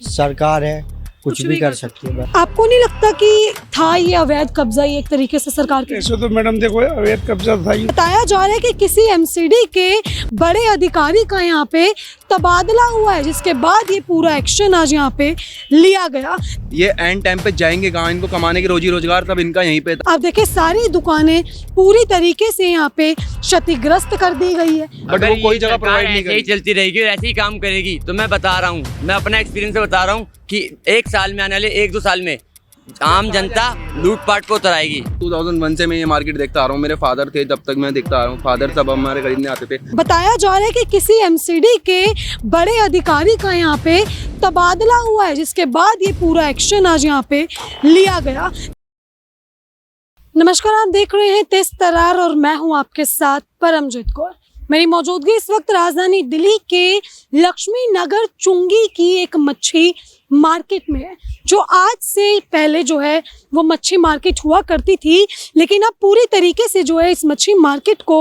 सरकार है, कुछ भी कर सकती है। आपको नहीं लगता कि था ये अवैध कब्जा ही एक तरीके से सरकार के? ऐसे तो मैडम देखो अवैध कब्जा था ही। बताया जा रहा है कि किसी एमसीडी के बड़े अधिकारी का यहाँ पे तबादला हुआ है, जिसके बाद ये पूरा एक्शन आज यहाँ पे लिया गया। ये एंड टाइम पे जाएंगे कहाँ? इनको कमाने की रोजी रोजगार तब इनका यहीं पे था। आप देखिए सारी दुकानें पूरी तरीके से यहाँ पे क्षतिग्रस्त कर दी गई है। बट वो कोई जगह प्रोवाइड नहीं ऐसे ही करेगी। चलती रहेगी और ऐसे ही काम करेगी तो मैं बता रहा हूँ, मैं अपना एक्सपीरियंस से बता रहा हूँ कि एक साल में आने वाले 1-2 साल में आम जनता लूटपाट को उतराएगी। 2001 से मैं ये मार्केट देखता आ रहा हूँ। मेरे फादर थे तब तक मैं देखता आ रहा हूँ। फादर सब हमारे खरीदने आते थे। बताया जा रहा है कि किसी एमसीडी के बड़े अधिकारी का यहाँ पे तबादला हुआ है, जिसके बाद ये पूरा एक्शन आज यहाँ पे लिया गया। नमस्कार, आप देख रहे हैं तेज तरार और मैं हूं आपके साथ परमजीत कौर। मेरी मौजूदगी इस वक्त राजधानी दिल्ली के लक्ष्मी नगर चुंगी की एक मच्छी मार्केट में है, जो आज से पहले जो है वो मच्छी मार्केट हुआ करती थी, लेकिन अब पूरी तरीके से जो है इस मच्छी मार्केट को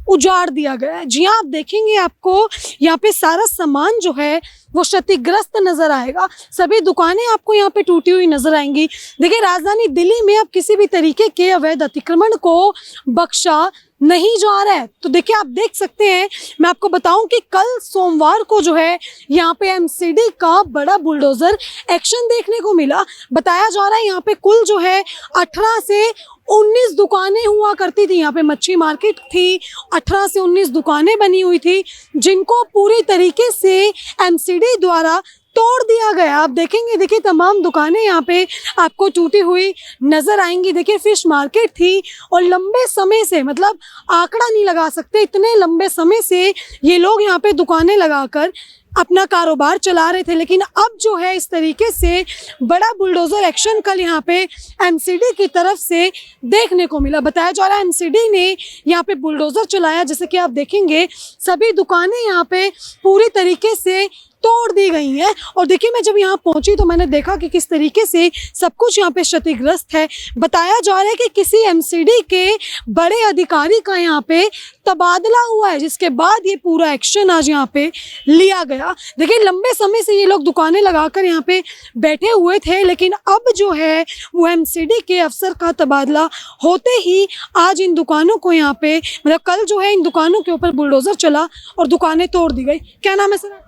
उजाड़ दिया गया है। जी हाँ, आप देखेंगे आपको यहाँ पे सारा सामान जो है वो क्षतिग्रस्त नजर आएगा। सभी दुकानें आपको यहाँ पे टूटी हुई नजर आएंगी। देखिए, राजधानी दिल्ली में अब किसी भी तरीके के अवैध अतिक्रमण को बख्शा नहीं जा रहा है। तो देखिए, आप देख सकते हैं, मैं आपको बताऊं कि कल सोमवार को जो है यहाँ पे एमसीडी का बड़ा बुलडोजर एक्शन देखने को मिला। बताया जा रहा है यहाँ पे कुल जो है 18 से 19 दुकानें हुआ करती थी। यहाँ पे मच्छी मार्केट थी, 18 से 19 दुकानें बनी हुई थी, जिनको पूरी तरीके से एमसीडी द्वारा तोड़ दिया गया। आप देखेंगे, देखिए तमाम दुकानें यहाँ पे आपको टूटी हुई नजर आएंगी। देखिए, फिश मार्केट थी और लंबे समय से, मतलब आंकड़ा नहीं लगा सकते, इतने लंबे समय से ये लोग यहाँ पे दुकानें लगाकर अपना कारोबार चला रहे थे। लेकिन अब जो है इस तरीके से बड़ा बुलडोजर एक्शन कल यहाँ पे एमसीडी की तरफ से देखने को मिला। बताया जा रहा है एमसीडी ने यहाँ पे बुलडोजर चलाया। जैसे कि आप देखेंगे, सभी दुकानें यहाँ पे पूरी तरीके से तोड़ दी गई हैं। और देखिए, मैं जब यहाँ पहुंची तो मैंने देखा कि किस तरीके से सब कुछ यहाँ पे क्षतिग्रस्त है। बताया जा रहा है कि किसी एमसीडी के बड़े अधिकारी का यहाँ पे तबादला हुआ है, जिसके बाद ये पूरा एक्शन आज यहाँ पे लिया गया। देखिए, लंबे समय से ये लोग दुकानें लगाकर यहाँ पे बैठे हुए थे, लेकिन अब जो है वो एमसीडी के अफसर का तबादला होते ही आज इन दुकानों को यहाँ पे, मतलब कल जो है इन दुकानों के ऊपर बुलडोजर चला और दुकानें तोड़ दी गई। क्या नाम है सर?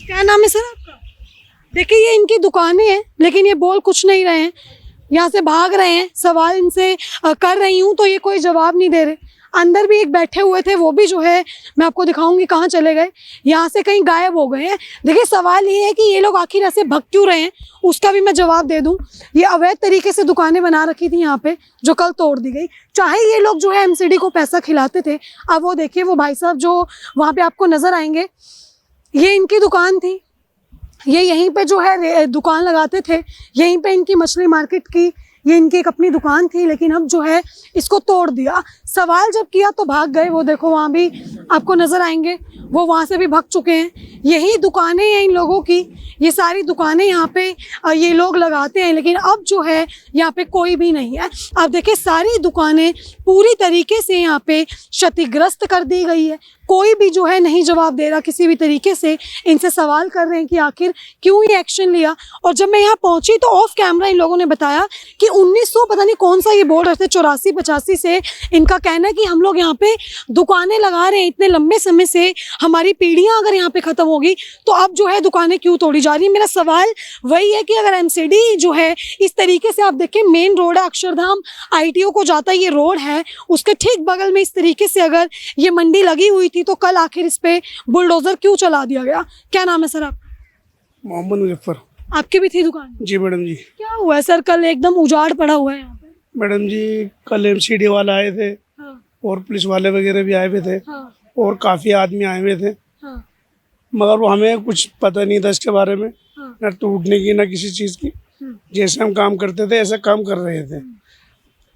क्या नाम है सर आपका? देखिए, ये इनकी दुकानें हैं, लेकिन ये बोल कुछ नहीं रहे हैं, यहाँ से भाग रहे हैं। सवाल इनसे कर रही हूँ तो ये कोई जवाब नहीं दे रहे। अंदर भी एक बैठे हुए थे, वो भी जो है मैं आपको दिखाऊंगी कहाँ चले गए, यहाँ से कहीं गायब हो गए हैं। देखिए, सवाल ये है कि ये लोग आखिर ऐसे भग क्यों रहे हैं, उसका भी मैं जवाब दे दूँ। ये अवैध तरीके से दुकानें बना रखी थी यहाँ पे, जो कल तोड़ दी गई। चाहे ये लोग जो है एमसीडी को पैसा खिलाते थे। अब वो देखिए, वो भाई साहब जो वहाँ पे आपको नजर आएंगे, ये इनकी दुकान थी, ये यहीं पे जो है दुकान लगाते थे, यहीं पे इनकी मछली मार्केट की ये इनकी एक अपनी दुकान थी, लेकिन अब जो है इसको तोड़ दिया। सवाल जब किया तो भाग गए। वो देखो, वहाँ भी आपको नजर आएंगे, वो वहाँ से भी भाग चुके हैं। यही दुकानें हैं इन लोगों की, ये सारी दुकानें यहाँ पे ये लोग लगाते हैं, लेकिन अब जो है यहाँ पे कोई भी नहीं है। अब देखिए, सारी दुकानें पूरी तरीके से यहाँ पे क्षतिग्रस्त कर दी गई है। कोई भी जो है नहीं जवाब दे रहा किसी भी तरीके से। इनसे सवाल कर रहे हैं कि आखिर क्यों ये एक्शन लिया। और जब मैं यहाँ पहुंची तो ऑफ कैमरा इन लोगों ने बताया कि 1900 पता नहीं कौन सा ये बोर्ड रहते, 84-85 से इनका कहना है कि हम लोग यहाँ पे दुकानें लगा रहे हैं इतने लंबे समय से, हमारी पीढ़ियां अगर यहाँ पे खत्म होगी तो अब जो है दुकानें क्यों तोड़ी जा रही है। मेरा सवाल वही है कि अगर एमसीडी जो है इस तरीके से, आप देखिए मेन रोड है, अक्षरधाम ITO को जाता ये रोड है, उसके ठीक बगल में इस तरीके से अगर ये मंडी लगी हुई थी तो कल आखिर इस पे बुलडोजर क्यों चला दिया गया? क्या नाम है सर आप? मोहम्मद मुजफ्फर। आपकी भी थी दुकान? जी मैडम जी। क्या हुआ है सर, कल एकदम उजाड़ पड़ा हुआ है यहाँ पे? मैडम जी, कल एमसीडी वाला आए थे, हाँ, और पुलिस वाले वगैरह भी आए हुए थे, हाँ, और काफ़ी आदमी आए हुए थे, हाँ, मगर वो हमें कुछ पता नहीं था इसके बारे में, हाँ, न टूटने की न किसी चीज़ की। जैसे हम काम करते थे ऐसे काम कर रहे थे,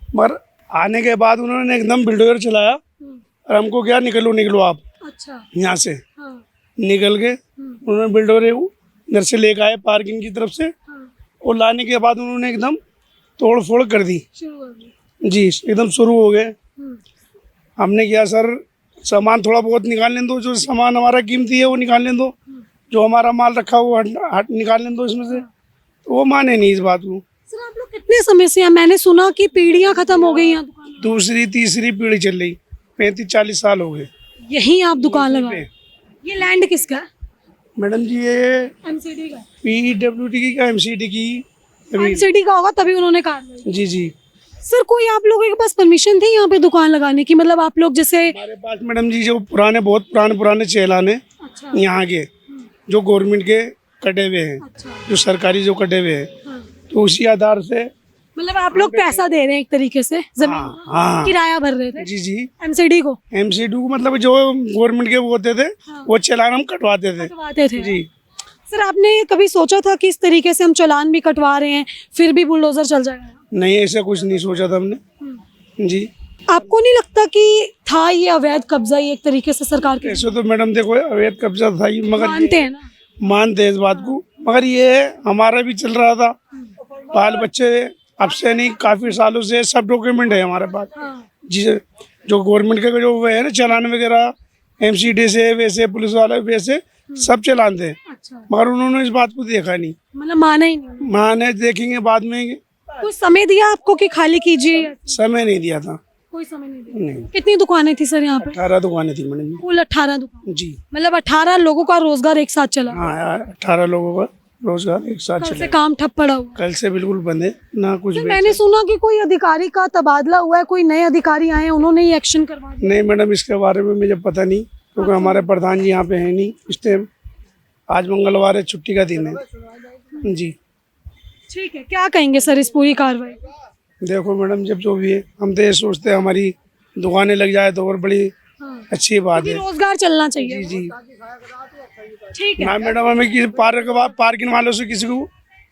मगर आने के बाद उन्होंने एकदम बुलडोजर चलाया और हमको क्या, निकलो निकलो आप अच्छा, यहाँ से। हाँ, निकल के उन्होंने बुलडोजर इधर से लेकर आए पार्किंग की तरफ से, हाँ, और लाने के बाद उन्होंने एकदम तोड़ फोड़ कर दी। शुरू कर दी। जी, एकदम शुरू हो गए। हमने किया, सर सामान थोड़ा बहुत निकालने दो, जो सामान हमारा कीमती है वो निकालने दो, जो हमारा माल रखा हुआ हट निकालने दो इसमें से, तो वो माने नहीं इस बात को। सर आप लोग कितने समय से यहाँ, मैंने सुना कि पीढ़ियां खत्म हो गई यहाँ दुकान, दूसरी तीसरी पीढ़ी चल रही, 35-40 साल हो गए। यहीं आप दुकान लगा। ये लैंड किसका है? मैडम जी ये एमसीडी का। PWD की का MCD की एमसीडी का होगा तभी उन्होंने कार्रवाई। जी जी। सर कोई आप लोगों के पास परमिशन थी यहाँ पे दुकान लगाने की? मतलब आप लोग जैसे हमारे पास मैडम जी जो बहुत पुराने चलान है अच्छा यहाँ के, जो गवर्नमेंट के कटे हुए हैं, अच्छा जो सरकारी जो कटे हुए हैं, हाँ। तो उसी आधार से मतलब आप लोग पैसा दे रहे हैं एक तरीके से जमीन हाँ, का? हाँ। किराया भर रहे थे जी जी। एमसीडी को? MCD को मतलब जो गवर्नमेंट के वो होते थे, वो चलान हम कटवाते थे। कटवाते थे जी। सर आपने कभी सोचा था कि इस तरीके से हम चालान भी कटवा रहे हैं फिर भी बुलडोजर चल जाएगा? नहीं ऐसा कुछ नहीं सोचा था हमने। जी। आपको नहीं लगता कि था ये अवैध कब्जा ही एक तरीके से सरकार के? ऐसे तो मैडम देखो अवैध कब्जा था ही, मगर मानते हैं ना? मानते हैं इस बात को, मगर ये हमारा भी चल रहा था, बाल बच्चे अब से नहीं काफी सालों से सब डॉक्यूमेंट है हमारे पास। हाँ। जी जो गवर्नमेंट के जो वो है ना चालान वगैरह, MCD से वैसे पुलिस वाले वैसे सब चलान थे, अच्छा मगर उन्होंने इस बात को देखा नहीं। मतलब माना ही नहीं? माने देखेंगे बाद में, कुछ समय दिया आपको कि खाली कीजिए? समय नहीं दिया था। कोई समय नहीं दिया। नहीं, कितनी दुकानें थी सर यहाँ पे? 18 दुकानें थी मैडम जी। कुल 18 दुकान? जी मतलब 18 लोगों का रोजगार एक साथ चला? हाँ यार, 18 लोगों का रोजगार एक साथ कल से चले। काम ठप पड़ा हुआ? कल से बिल्कुल बंद है ना कुछ सर मैंने सुना कि कोई अधिकारी का तबादला हुआ है, कोई नए अधिकारी आए हैं, उन्होंने ही एक्शन करवा दिया। नहीं मैडम इसके बारे में मुझे पता नहीं, क्योंकि हमारे प्रधान जी यहाँ पे हैं नहीं इस टाइम। आज मंगलवार है, छुट्टी का दिन है। जी ठीक है, क्या कहेंगे सर इस पूरी कार्रवाई? देखो मैडम जब जो भी है, हम तो ये सोचते हैं हमारी दुकानें लग जाए तो और बड़ी अच्छी बात है। रोजगार चलना चाहिए। जी जी। ठीक है। ना मैडम हमें किसी पार्किंग वालों से किसी को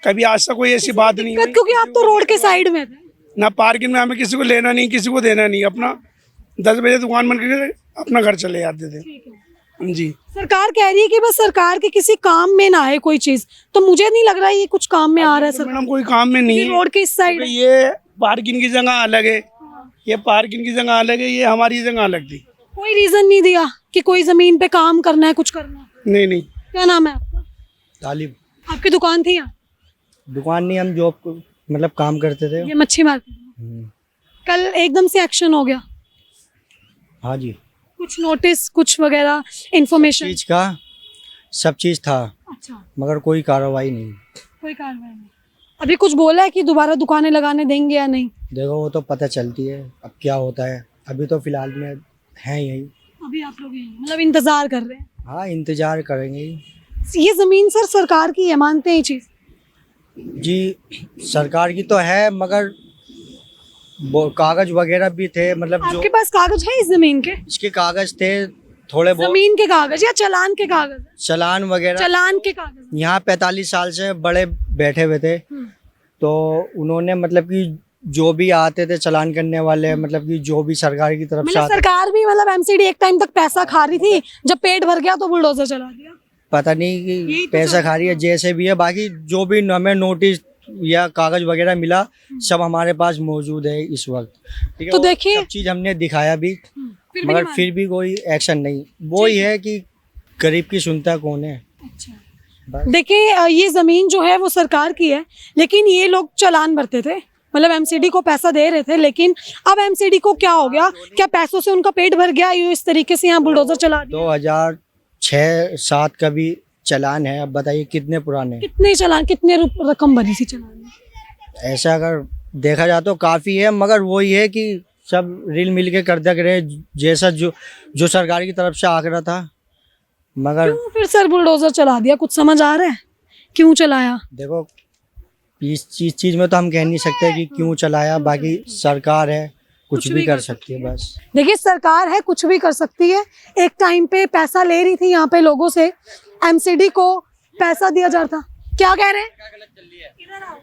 कभी आज तक कोई ऐसी बात नहीं हुई। क्योंकि आप तो रोड के साइड में थे। ना पार्किंग में हमें किसी को लेना नहीं, किसी को देना नहीं, अपना 10 बजे दुकान बंद करके अपना घर चले जाते थे। जी सरकार कह रही है कि बस सरकार के किसी काम में ना आए कोई चीज, तो मुझे नहीं लग रहा है ये कुछ काम में आ रहा है सर। मैडम कोई काम में नहीं है, रोड के इस साइड ये पार्किंग की जगह अलग है, ये पार्किंग की जगह अलग है, ये हमारी जगह अलग थी। कोई रीजन नहीं दिया कि कोई जमीन पे काम करना है, कुछ करना है? नहीं नहीं। क्या नाम है आपका? तालिब। आपकी दुकान थी यहाँ? दुकान नहीं, हम जॉब को मतलब काम करते थे। ये मच्छी मार्केट। कल एकदम से एक्शन हो गया? हाँ जी। कुछ नोटिस कुछ वगैरह इन्फॉर्मेशन? चीज का सब चीज था, अच्छा मगर कोई कार्रवाई नहीं। कोई कार्रवाई नहीं। अभी कुछ बोला है कि दोबारा दुकानें लगाने देंगे या नहीं? देखो वो तो पता चलती है अब क्या होता है, अभी तो फिलहाल में हैं यही। अभी आप लोग यहीं मतलब इंतजार कर रहे हैं? हाँ इंतजार करेंगे ही। ये जमीन सर सरकार की है, मानते हैं ये चीज? जी सरकार की तो है, मगर वो कागज वगैरह भी थे, मतलब जो आपके पास कागज है इस जमीन के? इसके कागज थे थोड़े बहुत, जमीन के कागज या चालान के कागज? चालान वगैरह। चालान के कागज। यहाँ 45 साल से बड़े बैठे हुए थे, तो उन्होंने मतलब कि जो भी आते थे चालान करने वाले, मतलब कि जो भी सरकार की तरफ से मतलब आते, सरकार भी मतलब एमसीडी एक टाइम तक पैसा खा रही थी, जब पेट भर गया तो बुलडोजर चला दिया। पता नहीं यही कि तो पैसा खा रही है जैसे भी है। बाकी जो भी हमें नोटिस या कागज वगैरह मिला सब हमारे पास मौजूद है इस वक्त, ठीक है। तो और देखिए- सब चीज हमने दिखाया भी, फिर भी मगर नहीं फिर भी कोई एक्शन नहीं। वो ही है कि गरीब की सुनता कौन है। अच्छा। बस। देखिए ये जमीन जो है वो सरकार की है, लेकिन ये लोग चालान भरते थे, मतलब एमसीडी को पैसा दे रहे थे, लेकिन अब एमसीडी को क्या हो गया, क्या पैसों से उनका पेट भर गया, ये इस तरीके से यहाँ बुलडोजर चला दिया? 2006-07 का भी चालान है, अब बताइए कितने पुराने। कितने चालान, कितने रकम भरी थी चालान में? ऐसा अगर देखा जाए तो काफी है, मगर वही है कि सब रिल मिल के करते रहे जैसा जो सरकार की तरफ से आंकड़ा था, मगर क्यों फिर सर बुलडोजर चला दिया? कुछ समझ आ रहा है क्यों चलाया? देखो इस चीज में तो हम कह नहीं सकते कि क्यों चलाया, बाकी सरकार है कुछ भी कर सकती है बस। देखिए सरकार है कुछ भी कर सकती है। एक टाइम पे पैसा ले रही थी यहाँ पे लोगों से, एमसीडी को पैसा दिया जा रहा था। क्या कह रहे हैं? इधर आओ।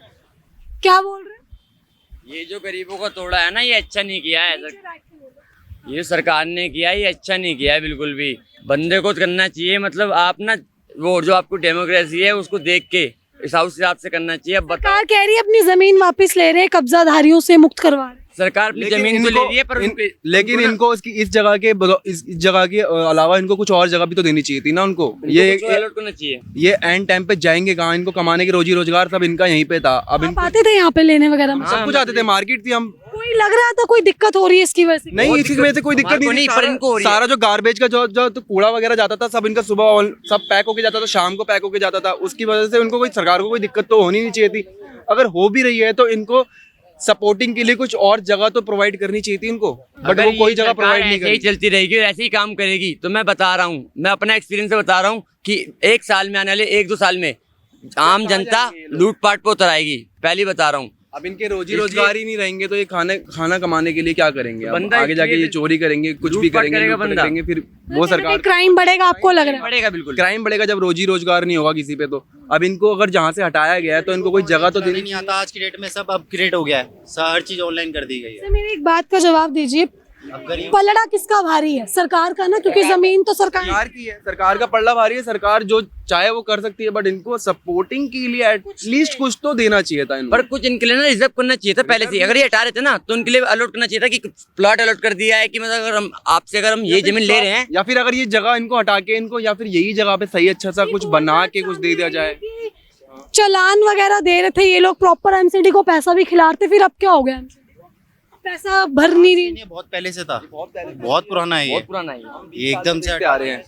क्या बोल रहे हैं? ये जो गरीबों का तोड़ा है ना, ये अच्छा नहीं किया है ये सरकार ने किया, ये अच्छा नहीं किया है बिल्कुल भी। बंदे को करना चाहिए, मतलब आप ना वो जो आपको डेमोक्रेसी है उसको देख के इस हिसाब से करना चाहिए। अब बताओ, सरकार कह रही है अपनी जमीन वापस ले रहे हैं, कब्जाधारियों से मुक्त करवा रहे हैं। सरकार अपनी लेकिन जमीन तो ले रही है पर लेकिन इनको इस जगह के अलावा इनको कुछ और जगह भी तो देनी चाहिए थी ना उनको। ये अलर्ट करना चाहिए। ये एंड टाइम पे जाएंगे कहाँ? इनको कमाने के रोजी रोजगार सब इनका यहीं पे था। अब आप इनको आते थे यहाँ पे लेने वगैरह में? सब कुछ आते थे, मार्केट थी। हम कोई लग रहा था कोई दिक्कत हो रही है इसकी वजह से? नहीं, इसी वजह से कोई दिक्कत नहीं, पर इनको हो रही है। सारा जो गार्बेज का जो तो कूड़ा वगैरह जाता था सब इनका सुबह सब पैक होके जाता था, शाम को पैक होके जाता था। उसकी वजह से उनको कोई सरकार को कोई दिक्कत तो होनी नहीं चाहिए थी। अगर हो भी रही है तो इनको सपोर्टिंग के लिए कुछ और जगह तो प्रोवाइड करनी चाहिए थी इनको, बट वो कोई जगह प्रोवाइड नहीं ऐसे ही करी। चलती रहेगी और ऐसे ही काम करेगी तो मैं बता रहा हूँ, मैं अपना एक्सपीरियंस से बता रहा हूँ कि एक साल में, आने वाले 1-2 साल में आम जनता लूटपाट पे उतर आएगी, पहले बता रहा हूँ। अब इनके रोजी रोजगार ही नहीं रहेंगे तो ये खाना कमाने के लिए क्या करेंगे? अब बंदा आगे जाके ये चोरी करेंगे, कुछ भी लूटपाट करेंगे, करेगा लूटपाट बंदा। करेंगे, फिर वो सरकार क्राइम बढ़ेगा आपको लग रहा है? बढ़ेगा बिल्कुल। क्राइम बढ़ेगा जब रोजी रोजगार नहीं होगा किसी पे। तो अब इनको अगर जहाँ से हटाया गया है तो इनको कोई जगह तो देनी नहीं आता। आज की डेट में सब अपग्रेड हो गया है, हर चीज ऑनलाइन कर दी गई है। सर, मेरी एक बात का जवाब दीजिए, अब गरीब पलड़ा किसका भारी है? सरकार का ना, क्योंकि जमीन तो सरकार की है। सरकार का पल्ला भारी है, सरकार जो चाहे वो कर सकती है, बट इनको सपोर्टिंग के लिए एटलीस्ट कुछ तो देना चाहिए था इनको। पर कुछ इनके लिए ना रिजर्व करना चाहिए था पहले से। अगर ये हटा रहे थे ना तो उनके लिए अलॉट करना चाहिए था कि प्लॉट अलॉट कर दिया है कि मतलब अगर हम आपसे अगर हम ये जमीन ले रहे हैं, या फिर अगर ये जगह इनको हटा के इनको या फिर यही जगह पे सही अच्छा सा कुछ बना के कुछ दे दिया जाए। चालान वगैरह दे रहे थे ये लोग, प्रॉपर एमसीडी को पैसा भी खिलाते, फिर अब क्या हो गया? पैसा भर नहीं रही। ये बहुत पहले से था, बहुत पुराना है बहुत पुराना है ये एकदम से आ रहे हैं।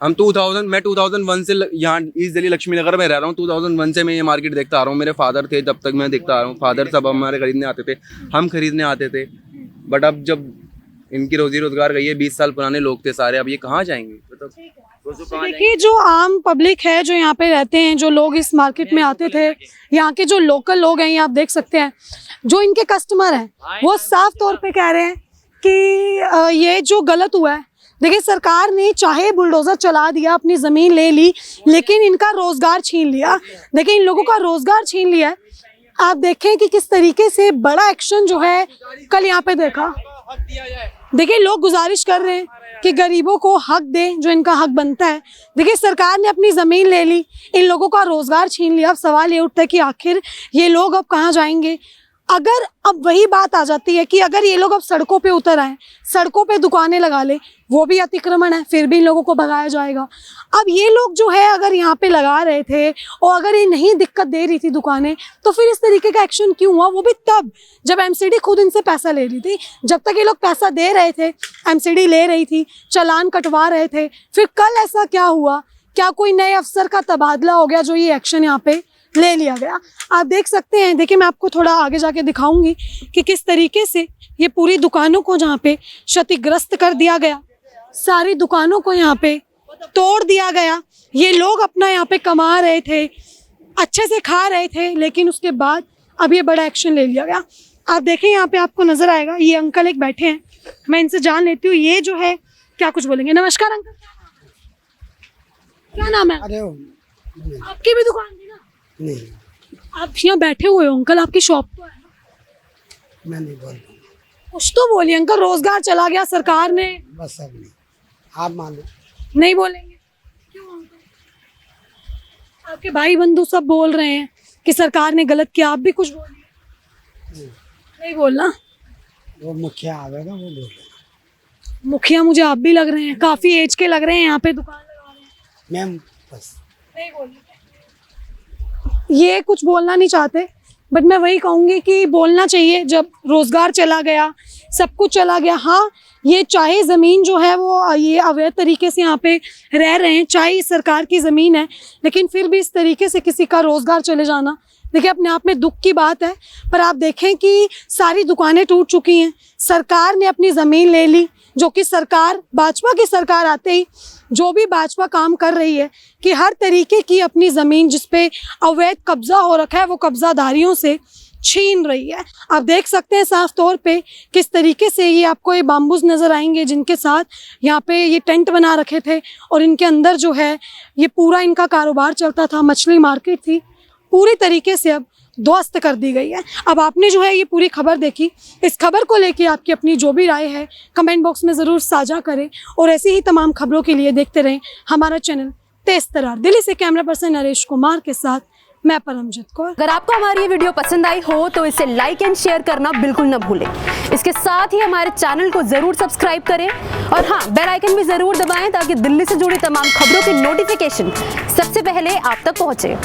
हम 2001 से यहाँ ईस्ट दिल्ली लक्ष्मी नगर में रह रहा हूँ। 2001 से मैं ये मार्केट देखता आ रहा हूँ। मेरे फादर थे जब तक मैं देखता आ रहा हूँ। फादर सब हमारे खरीदने आते थे, हम खरीदने आते थे। बट अब जब इनकी रोजी रोजगार गई है, 20 साल पुराने लोग थे सारे, अब ये कहाँ जाएंगे? देखिए, जो आम पब्लिक है जो यहाँ पे रहते हैं, जो लोग इस मार्केट में आते थे, यहाँ के जो लोकल लोग हैं, ये आप देख सकते हैं, जो इनके कस्टमर हैं वो साफ तौर पे कह रहे हैं कि ये जो गलत हुआ है। देखिए, सरकार ने चाहे बुलडोजर चला दिया, अपनी जमीन ले ली, लेकिन इनका रोजगार छीन लिया। देखिए, इन लोगों का रोजगार छीन लिया है। आप देखें कि किस तरीके से बड़ा एक्शन जो है कल यहाँ पे देखा। देखिए, लोग गुजारिश कर रहे हैं कि गरीबों को हक दें, जो इनका हक बनता है। देखिए, सरकार ने अपनी ज़मीन ले ली, इन लोगों का रोज़गार छीन लिया। अब सवाल ये उठता है कि आखिर ये लोग अब कहाँ जाएंगे? अगर अब वही बात आ जाती है कि अगर ये लोग अब सड़कों पे उतर आए, सड़कों पे दुकानें लगा ले, वो भी अतिक्रमण है, फिर भी इन लोगों को भगाया जाएगा। अब ये लोग जो है अगर यहाँ पे लगा रहे थे और अगर ये नहीं दिक्कत दे रही थी दुकानें, तो फिर इस तरीके का एक्शन क्यों हुआ? वो भी तब जब एमसीडी खुद इनसे पैसा ले रही थी। जब तक ये लोग पैसा दे रहे थे, एमसीडी ले रही थी, चालान कटवा रहे थे। फिर कल ऐसा क्या हुआ? क्या कोई नए अफसर का तबादला हो गया जो ये एक्शन यहाँ पे ले लिया गया? आप देख सकते हैं। देखिए, मैं आपको थोड़ा आगे जाके दिखाऊंगी कि किस तरीके से ये पूरी दुकानों को जहाँ पे क्षतिग्रस्त कर दिया गया, सारी दुकानों को यहाँ पे तोड़ दिया गया। ये लोग अपना यहाँ पे कमा रहे थे, अच्छे से खा रहे थे, लेकिन उसके बाद अब ये बड़ा एक्शन ले लिया गया। आप देखें, यहाँ पे आपको नजर आएगा, ये अंकल एक बैठे हैं, मैं इनसे जान लेती हूँ ये जो है क्या कुछ बोलेंगे। नमस्कार अंकल, क्या नाम है? अरे आपकी भी दुकान थी ना? नहीं, आप यहाँ बैठे हुए हो अंकल, आपकी शॉप तो है ना? मैं नहीं बोल रहा, कुछ तो बोलिए अंकल। रोजगार चला गया सरकार ने, बस अब नहीं। आप मान लो, नहीं बोलेंगे? क्यों अंकल? आपके भाई बंधु सब बोल रहे हैं कि सरकार ने गलत किया, आप भी कुछ बोलिए। नहीं बोलना? वो मुखिया आवेगा, वो बोलेगा। मुखिया मुझे आप भी लग रहे हैं, काफी एज के लग रहे हैं, यहाँ पे दुकान लगा रहे हैं। मैम बस नहीं बोलिए। ये कुछ बोलना नहीं चाहते, बट मैं वही कहूँगी कि बोलना चाहिए। जब रोजगार चला गया, सब कुछ चला गया। हाँ, ये चाहे ज़मीन जो है वो ये अवैध तरीके से यहाँ पे रह रहे हैं, चाहे सरकार की ज़मीन है, लेकिन फिर भी इस तरीके से किसी का रोज़गार चले जाना, देखिए, अपने आप में दुख की बात है। पर आप देखें कि सारी दुकानें टूट चुकी हैं, सरकार ने अपनी ज़मीन ले ली, जो कि सरकार, भाजपा की सरकार आते ही जो भी भाजपा काम कर रही है कि हर तरीके की अपनी ज़मीन जिस पे अवैध कब्जा हो रखा है, वो कब्जाधारियों से छीन रही है। आप देख सकते हैं साफ तौर पे किस तरीके से ये आपको ये बाम्बूज नज़र आएंगे, जिनके साथ यहाँ पे ये टेंट बना रखे थे और इनके अंदर जो है ये पूरा इनका कारोबार चलता था। मछली मार्केट थी, पूरी तरीके से अब ध्वस्त कर दी गई है। अब आपने जो है ये पूरी खबर देखी, इस खबर को लेके आपकी अपनी जो भी राय है कमेंट बॉक्स में ज़रूर साझा करें और ऐसी ही तमाम खबरों के लिए देखते रहें हमारा चैनल तेज तरार। दिल्ली से कैमरा पर्सन नरेश कुमार के साथ मैं परमजीत कौर। अगर आपको हमारी ये वीडियो पसंद आई हो तो इसे लाइक एंड शेयर करना बिल्कुल न भूलें। इसके साथ ही हमारे चैनल को जरूर सब्सक्राइब करें और हाँ, बेल आइकन भी जरूर दबाएं ताकि दिल्ली से जुड़ी तमाम खबरों की नोटिफिकेशन सबसे पहले आप तक पहुंचे।